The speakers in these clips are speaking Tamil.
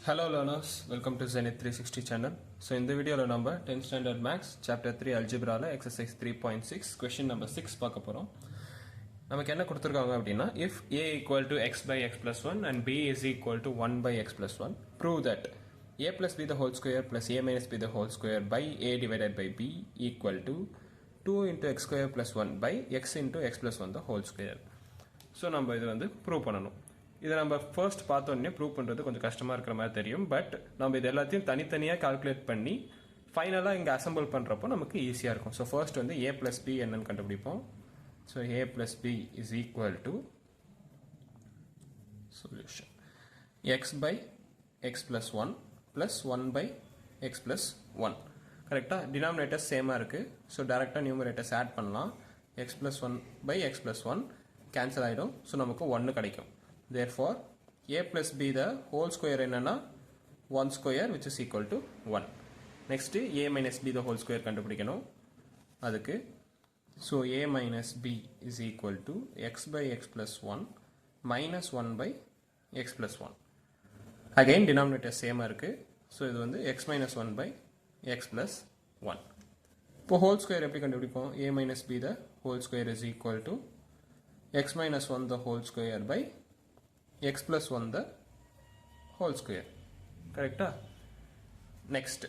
Hello learners, welcome to Zenith 360 channel. So in the video number 10th standard maths chapter 3 algebra exercise 3.6 question number 6 பார்க்க போறோம். நமக்கு என்ன கொடுத்திருக்காங்க அப்படினா if a equal to x by x plus 1 and b is equal to 1 by x plus 1, prove that a plus b the whole square plus a minus b the whole square by a divided by b equal to 2 into x square plus 1 by x into x plus 1 the whole square. So நம்ம இது வந்து prove பண்ணனும். இதை நம்ம ஃபர்ஸ்ட் பார்த்தோன்னே ப்ரூவ் பண்ணுறது கொஞ்சம் கஷ்டமாக இருக்கிற மாதிரி தெரியும். பட் நம்ம இது எல்லாத்தையும் தனித்தனியாக கால்குலேட் பண்ணி ஃபைனலாக இங்கே அசம்பிள் பண்ணுறப்போ நமக்கு ஈஸியாக இருக்கும். ஸோ ஃபர்ஸ்ட் வந்து ஏ ப்ளஸ் பி என்னன்னு கண்டுபிடிப்போம். So A plus B is equal to solution x by x plus one plus one by x plus one. கரெக்டாக டினாமினேட்டர்ஸ் சேமாக இருக்குது. ஸோ டேரெக்டாக நியூமரேட்டர்ஸ் ஆட் பண்ணலாம். X plus one by x plus one cancel ஆகிடும். ஸோ நமக்கு 1 கிடைக்கும். Therefore, a plus b the whole square என்னன்னா 1 square which is equal to 1. Next, a minus b the whole square கண்டுபிடிக்கணும். அதுக்கு so a minus b is equal to x by x plus 1 minus 1 by x plus 1. Again, denominator same இருக்கு. So இது வந்து x minus 1 by x plus 1. இப்போ whole square எப்படி கண்டுபிடிப்போம்? a minus b the whole square is equal to x minus 1 the whole square by x plus 1 the whole square. Correct? Next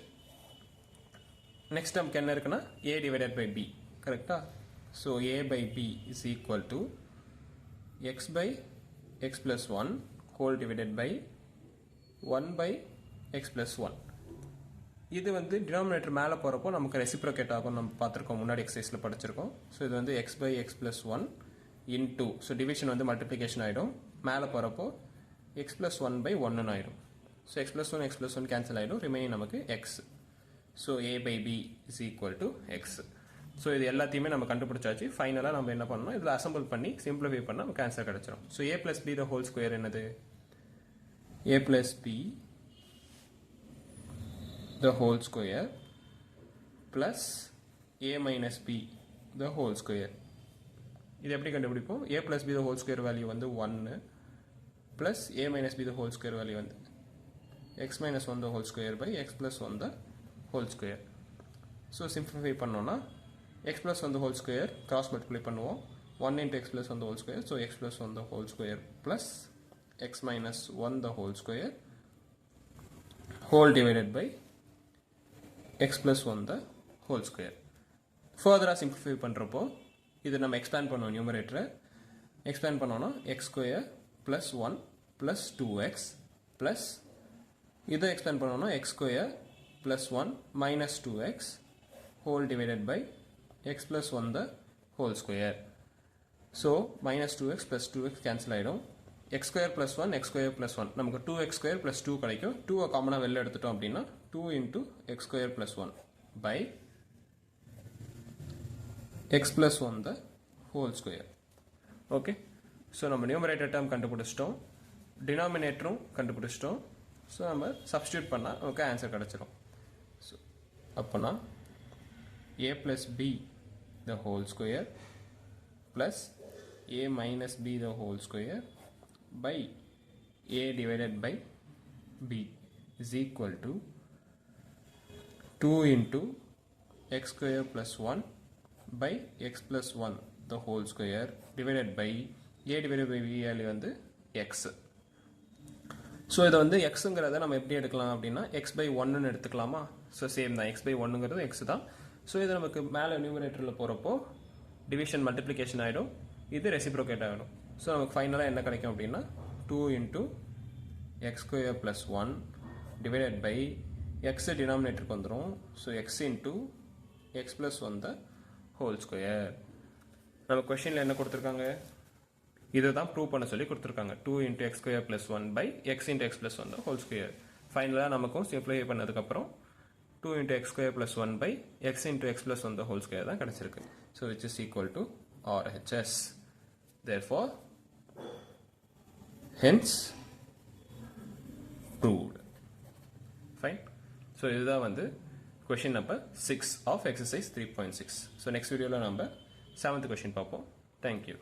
நமக்கு என்ன இருக்குன்னா a divided by b. Correct? So a by b is equal to x by x plus 1 whole divided by 1 by x plus 1. இது வந்து டினாமினேட்டர் மேலே போகிறப்போ நமக்கு ரெசிப்ரோகேட் ஆகும். நம்ம பார்த்துருக்கோம், முன்னாடி எக்ஸசைஸில் படிச்சிருக்கோம். ஸோ இது வந்து x by x plus 1 into, so division வந்து மல்டிப்ளிகேஷன் ஆகிடும். மேலே போகிறப்போ எக்ஸ் ப்ளஸ் ஒன் பை ஒன்னு ஆகிடும். So x plus one cancel ஆகிடும். ரிமைனிங் நமக்கு x. So A by B is equal to x. So இது எல்லாத்தையுமே நம்ம கண்டுபிடிச்சாச்சு. ஃபைனலாக நம்ம என்ன பண்ணணும், இதில் அசம்பிள் பண்ணி சிம்பிளிஃபை பண்ணால் நமக்கு ஆன்சர் கிடச்சிடும். So A plus B the whole square என்னது? A plus B the whole square plus A minus B the whole square. இது எப்படி கண்டுபிடிப்போம்? a plus b the whole square value வந்து 1 plus a minus b the whole square value வந்து x minus 1 the whole square by x plus 1 the whole square. So simplify பண்ணோன்னா x plus 1 the whole square cross multiply பண்ணுவோம். 1 into x plus 1 the whole square. So x plus 1 the whole square plus x minus 1 the whole square whole divided by x plus 1 the whole square. ஃபர்தராக சிம்பிளிஃபை பண்ணுறப்போ இது நம்ம எக்ஸ்பேண்ட் பண்ணுவோம். நியூமரேட்டரை எக்ஸ்பேண்ட் பண்ணோன்னா x square plus 1 plus 2x plus இதை எக்ஸ்பேண்ட் பண்ணோன்னா x square plus 1 minus 2x whole divided by x plus 1 the whole square. So minus 2x plus 2x cancel ஆகிடும். X square plus 1 x square plus 1 நமக்கு 2x ஸ்கொயர் ப்ளஸ் 2 கிடைக்கும். 2 காமனாக வெளில எடுத்துட்டோம் அப்படின்னா 2 into x square plus 1 by x plus 1 the whole square. Okay, so நம்ம numerator term கண்டுபிடிச்சிட்டோம், denominator கண்டுபிடிச்சிட்டோம். ஸோ நம்ம சப்ஸ்டியூட் பண்ணால் நமக்கு ஆன்சர் கிடச்சிடும். ஸோ அப்போனா a plus b the whole square plus a minus b the whole square by a divided by b is equal to 2 into x square plus 1 by x plus 1 the whole square divided by a divided by b value வந்து x. ஸோ இதை வந்து எக்ஸுங்கிறத நம்ம எப்படி எடுக்கலாம் அப்படின்னா x by 1ன்னு எடுத்துக்கலாமா? ஸோ சேம் தான், x by 1ங்கிறது x தான். ஸோ இது நமக்கு மேலே நியூமரேட்டரில் போகிறப்போ டிவிஷன் மல்டிப்ளிகேஷன் ஆகிடும். இது ரெசிப்ரோகேட் ஆகிடும். ஸோ நமக்கு ஃபைனலாக என்ன கிடைக்கும் அப்படின்னா 2 into x square plus 1 divided by x டினாமினேட்டருக்கு வந்துடும். So x into x plus 1 the whole square. நம்ம கொஸ்டினில் என்ன கொடுத்துருக்காங்க? இதை தான் ப்ரூவ் பண்ண சொல்லி கொடுத்துருக்காங்க. 2 into x square plus 1 by x into x plus 1 the whole square. ஃபைனலாக நமக்கும் சிம்பிளிஃபை பண்ணதுக்கப்புறம் 2 into x square plus 1 by x into x plus 1 the whole square தான் கிடச்சிருக்கு. So which is equal to RHS. Therefore, hence proved. Fine. So இதுதான் வந்து question number 6 of exercise 3.6. So next video la namba 7th question paapom. Thank you.